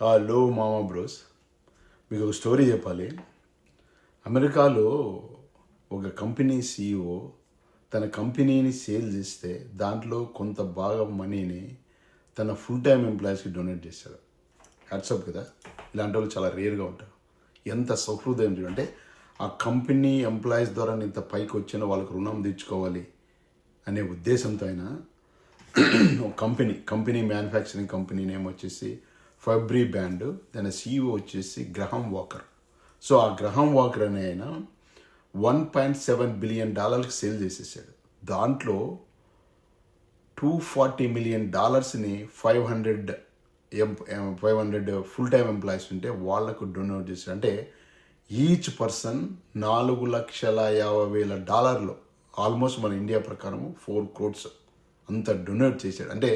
Hello మామా bros, మీకు ఒక స్టోరీ చెప్పాలి. అమెరికాలో ఒక కంపెనీ CEO తన కంపెనీని సేల్ చేస్తే దాంట్లో కొంత భాగం మనీని తన ఫుల్ టైం ఎంప్లాయీస్కి డొనేట్ చేశాడు. హ్యాట్సప్ కదా, ఇలాంటి వాళ్ళు చాలా రేర్గా ఉంటారు. ఎంత సౌహృదయం అంటే ఆ కంపెనీ ఎంప్లాయీస్ ద్వారా ఇంత పైకి వచ్చిన వాళ్ళకి రుణం తీర్చుకోవాలి అనే ఉద్దేశంతో అయినా ఒక కంపెనీ మ్యానుఫ్యాక్చరింగ్ కంపెనీ నేమ్ వచ్చేసి ఫైబ్రీ బ్యాండ్, దాని CEO వచ్చేసి గ్రహం వాకర్. సో ఆ గ్రహం వాకర్ అనే ఆయన $1.7 బిలియన్ సేల్ చేసేసాడు. దాంట్లో $240 మిలియన్ 500 ఫుల్ టైం ఎంప్లాయీస్ ఉంటే వాళ్లకు డొనేట్ చేశాడు. అంటే ఈచ్ పర్సన్ $4,50,000 ఆల్మోస్ట్ మన ఇండియా ప్రకారం 4 crores అంత డొనేట్ చేశాడు. అంటే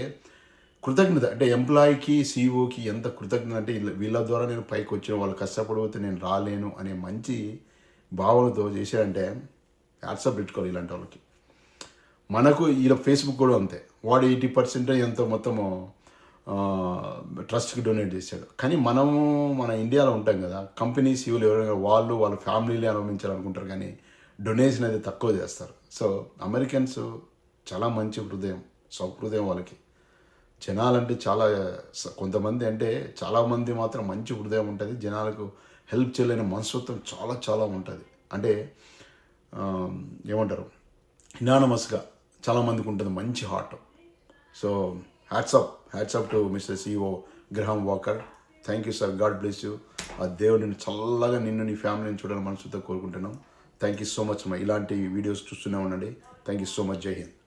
కృతజ్ఞత, అంటే ఎంప్లాయీకి CEOకి ఎంత కృతజ్ఞత అంటే వీళ్ళ ద్వారా నేను పైకి వచ్చిన, వాళ్ళు కష్టపడిపోతే నేను రాలేను అనే మంచి భావనతో చేశాడంటే వాట్సాప్ పెట్టుకోవాలి ఇలాంటి వాళ్ళకి. మనకు ఇలా ఫేస్బుక్ కూడా అంతే, వాడు 80% ఎంతో మొత్తము ట్రస్ట్కి డొనేట్ చేశాడు. కానీ మనము మన ఇండియాలో ఉంటాం కదా, కంపెనీ CEOలు ఎవరైనా వాళ్ళ ఫ్యామిలీలే అనుభవించాలనుకుంటారు, కానీ డొనేషన్ అయితే తక్కువ చేస్తారు. సో అమెరికన్స్ చాలా మంచి హృదయం, సౌహృదయం వాళ్ళకి. జనాలంటే చాలా, కొంతమంది అంటే చాలామంది మాత్రం మంచి హృదయం ఉంటుంది, జనాలకు హెల్ప్ చేయలేని మనస్తత్వం చాలా చాలా ఉంటుంది. అంటే ఏమంటారు, ఇనానమస్గా చాలామందికి ఉంటుంది మంచి heart. So hats off to mister CEO గ్రహం walker. Thank you sir, God bless you. ఆ దేవుడిని చల్లగా నిన్ను నీ ఫ్యామిలీని చూడాలని మనసుతో కోరుకుంటున్నాం. Thank you so much. ఇలాంటి వీడియోస్ చూస్తూనే ఉండండి. Thank you so much. జై హింద్.